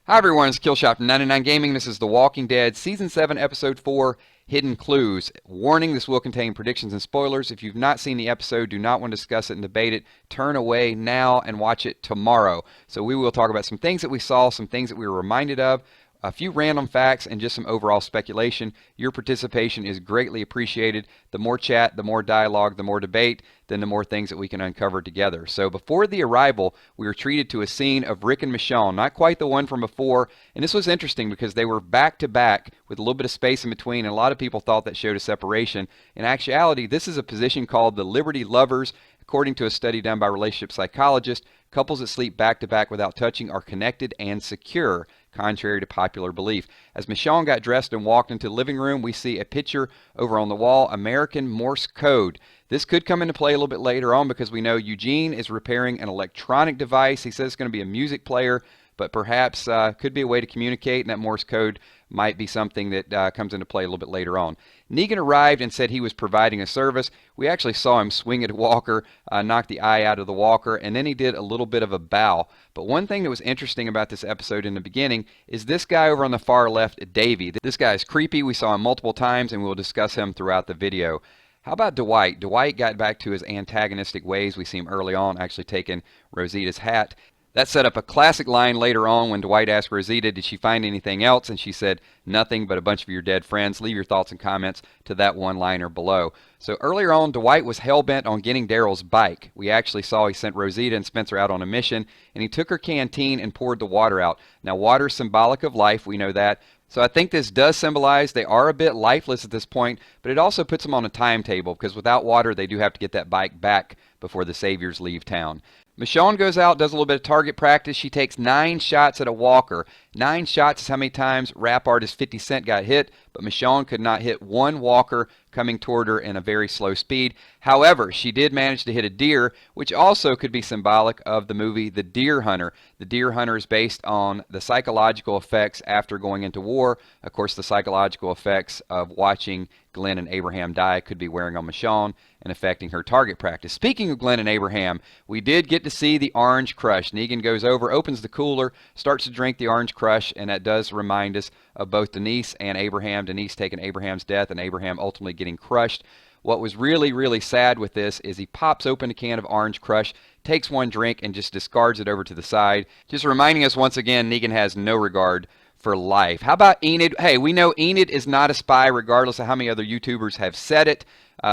Hi everyone, it's Killshot from 99 Gaming. This is The Walking Dead Season 7, Episode 4, Hidden Clues. Warning, this will contain predictions and spoilers. If you've not seen the episode, do not want to discuss it and debate it, turn away now and watch it tomorrow. So we will talk about some things that we saw, some things that we were reminded of, a few random facts, and just some overall speculation. Your participation is greatly appreciated. The more chat, the more dialogue, the more debate, then the more things that we can uncover together. So before the arrival, we were treated to a scene of Rick and Michonne, not quite the one from before, and this was interesting because they were back to back with a little bit of space in between, and a lot of people thought that showed a separation. In actuality, this is a position called the Liberty Lovers. According to a study done by relationship psychologists, couples that sleep back-to-back without touching are connected and secure, contrary to popular belief. As Michonne got dressed and walked into the living room, we see a picture over on the wall, American Morse code. This could come into play a little bit later on because we know Eugene is repairing an electronic device. He says it's going to be a music player, but perhaps could be a way to communicate, and that Morse code might be something that comes into play a little bit later on. Negan arrived and said he was providing a service. We actually saw him swing at a walker, knock the eye out of the walker, and then he did a little bit of a bow. But one thing that was interesting about this episode in the beginning is this guy over on the far left, Davey. This guy is creepy. We saw him multiple times, and we'll discuss him throughout the video. How about Dwight? Dwight got back to his antagonistic ways. We see him early on actually taking Rosita's hat. That set up a classic line later on when Dwight asked Rosita, did she find anything else? And she said, nothing but a bunch of your dead friends. Leave your thoughts and comments to that one-liner below. So earlier on, Dwight was hell-bent on getting Daryl's bike. We actually saw he sent Rosita and Spencer out on a mission, and he took her canteen and poured the water out. Now, water is symbolic of life. We know that. So I think this does symbolize they are a bit lifeless at this point, but it also puts them on a timetable because without water, they do have to get that bike back before the saviors leave town. Michonne goes out, does a little bit of target practice. She takes 9 shots at a walker. 9 shots is how many times rap artist 50 Cent got hit, but Michonne could not hit one walker coming toward her in a very slow speed. However, she did manage to hit a deer, which also could be symbolic of the movie The Deer Hunter. The Deer Hunter is based on the psychological effects after going into war. Of course, the psychological effects of watching Glenn and Abraham die could be wearing on Michonne and affecting her target practice. Speaking of Glenn and Abraham, we did get to see the Orange Crush. Negan goes over, opens the cooler, starts to drink the Orange Crush, and that does remind us of both Denise and Abraham. Denise taking Abraham's death and Abraham ultimately getting crushed. What was really, really sad with this is he pops open a can of Orange Crush, takes one drink, and just discards it over to the side. Just reminding us once again, Negan has no regard for life. How about Enid? Hey, we know Enid is not a spy regardless of how many other YouTubers have said it.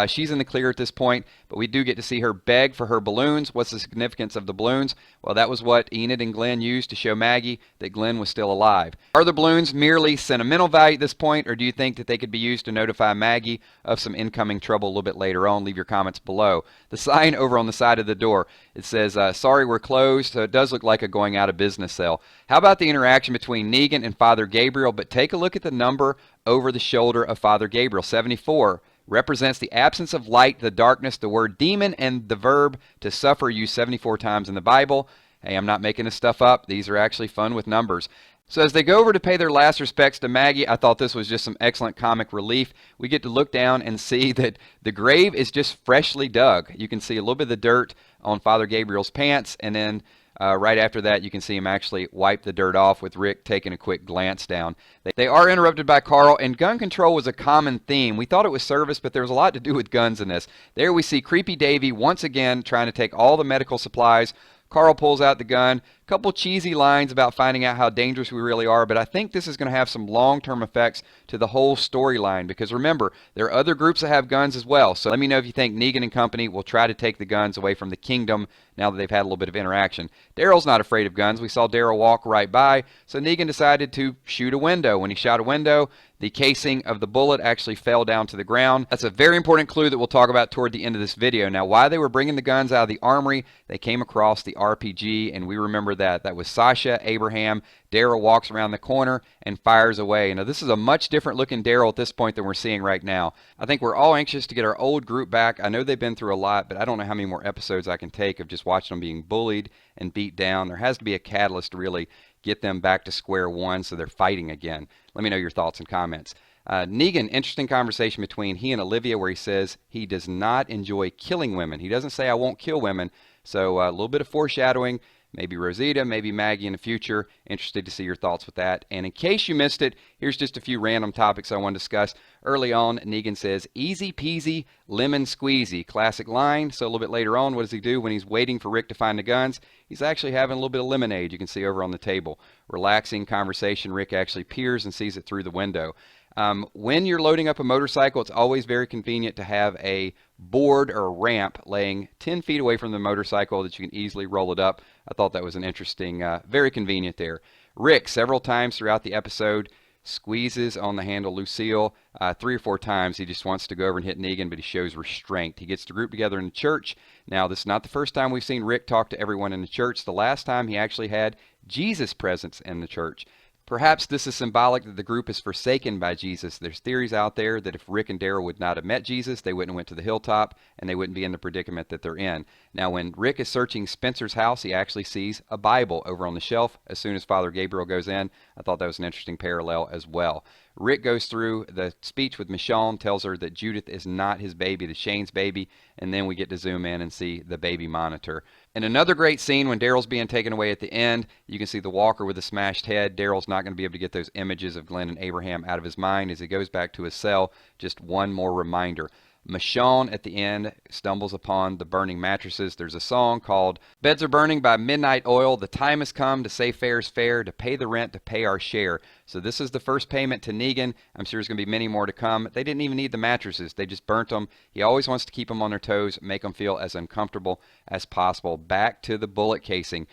She's in the clear at this point, but we do get to see her beg for her balloons. What's the significance of the balloons? Well, that was what Enid and Glenn used to show Maggie that Glenn was still alive. Are the balloons merely sentimental value at this point, or do you think that they could be used to notify Maggie of some incoming trouble a little bit later on? Leave your comments below. The sign over on the side of the door, it says, sorry, we're closed, so it does look like a going out of business sale. How about the interaction between Negan and Father Gabriel? But take a look at the number over the shoulder of Father Gabriel, 74. Represents the absence of light, the darkness, the word demon, and the verb to suffer used 74 times in the Bible. Hey, I'm not making this stuff up. These are actually fun with numbers. So as they go over to pay their last respects to Maggie, I thought this was just some excellent comic relief. We get to look down and see that the grave is just freshly dug. You can see a little bit of the dirt on Father Gabriel's pants, and then right after that, you can see him actually wipe the dirt off with Rick taking a quick glance down. They are interrupted by Carl, and gun control was a common theme. We thought it was service, but there was a lot to do with guns in this. There we see Creepy Davey once again trying to take all the medical supplies. Carl pulls out the gun. A couple cheesy lines about finding out how dangerous we really are, but I think this is going to have some long-term effects to the whole storyline because remember, there are other groups that have guns as well. So let me know if you think Negan and company will try to take the guns away from the kingdom now that they've had a little bit of interaction. Daryl's not afraid of guns. We saw Daryl walk right by, so Negan decided to shoot a window. When he shot a window, the casing of the bullet actually fell down to the ground. That's a very important clue that we'll talk about toward the end of this video. Now, why they were bringing the guns out of the armory, they came across the RPG, and we remember that. That was Sasha, Abraham. Daryl walks around the corner and fires away. Now, this is a much different looking Daryl at this point than we're seeing right now. I think we're all anxious to get our old group back. I know they've been through a lot, but I don't know how many more episodes I can take of just watching them being bullied and beat down. There has to be a catalyst to really get them back to square one so they're fighting again. Let me know your thoughts and comments. Negan, interesting conversation between he and Olivia where he says he does not enjoy killing women. He doesn't say I won't kill women. So a little bit of foreshadowing maybe Rosita, maybe Maggie in the future. Interested to see your thoughts with that. And in case you missed it, here's just a few random topics I want to discuss. Early on, Negan says, "Easy peasy, lemon squeezy." Classic line. So a little bit later on, what does he do when he's waiting for Rick to find the guns? He's actually having a little bit of lemonade, you can see over on the table. Relaxing conversation. Rick actually peers and sees it through the window. When you're loading up a motorcycle, it's always very convenient to have a board or a ramp laying 10 feet away from the motorcycle that you can easily roll it up. I thought that was an interesting, very convenient there. Rick, several times throughout the episode, squeezes on the handle Lucille 3 or 4 times. He just wants to go over and hit Negan, but he shows restraint. He gets the group together in the church. Now, this is not the first time we've seen Rick talk to everyone in the church. The last time he actually had Jesus' presence in the church. Perhaps this is symbolic that the group is forsaken by Jesus. There's theories out there that if Rick and Daryl would not have met Jesus, they wouldn't have went to the hilltop and they wouldn't be in the predicament that they're in. Now, when Rick is searching Spencer's house, he actually sees a Bible over on the shelf as soon as Father Gabriel goes in. I thought that was an interesting parallel as well. Rick goes through the speech with Michonne, tells her that Judith is not his baby, the Shane's baby, and then we get to zoom in and see the baby monitor. And another great scene when Daryl's being taken away at the end, you can see the walker with a smashed head. Daryl's not going to be able to get those images of Glenn and Abraham out of his mind as he goes back to his cell. Just one more reminder. Michonne at the end stumbles upon the burning mattresses. There's a song called "Beds Are Burning" by Midnight Oil. The time has come to say fair's fair, to pay the rent, to pay our share. So this is the first payment to Negan. I'm sure there's going to be many more to come. They didn't even need the mattresses. They just burnt them. He always wants to keep them on their toes, make them feel as uncomfortable as possible. Back to the bullet casing.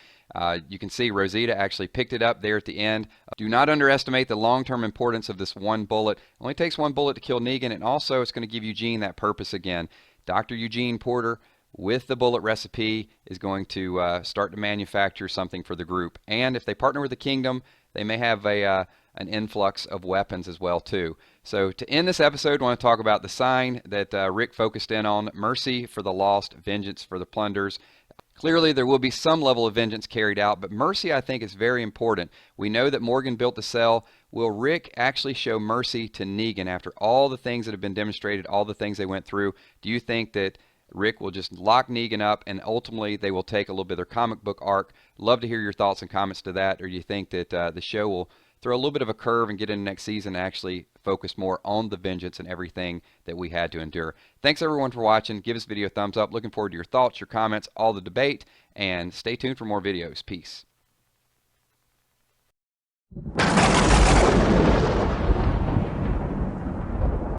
You can see Rosita actually picked it up there at the end. Do not underestimate the long-term importance of this one bullet. It only takes one bullet to kill Negan, and also it's going to give Eugene that purpose again. Dr. Eugene Porter, with the bullet recipe, is going to start to manufacture something for the group. And if they partner with the Kingdom, they may have an influx of weapons as well too. So to end this episode, I want to talk about the sign that Rick focused in on: mercy for the lost, vengeance for the plunders. Clearly, there will be some level of vengeance carried out, but mercy, I think, is very important. We know that Morgan built the cell. Will Rick actually show mercy to Negan after all the things that have been demonstrated, all the things they went through? Do you think that Rick will just lock Negan up and ultimately they will take a little bit of their comic book arc? Love to hear your thoughts and comments to that. Or do you think that the show will throw a little bit of a curve and get into next season and actually focus more on the vengeance and everything that we had to endure? Thanks everyone for watching. Give this video a thumbs up. Looking forward to your thoughts, your comments, all the debate, and stay tuned for more videos. Peace.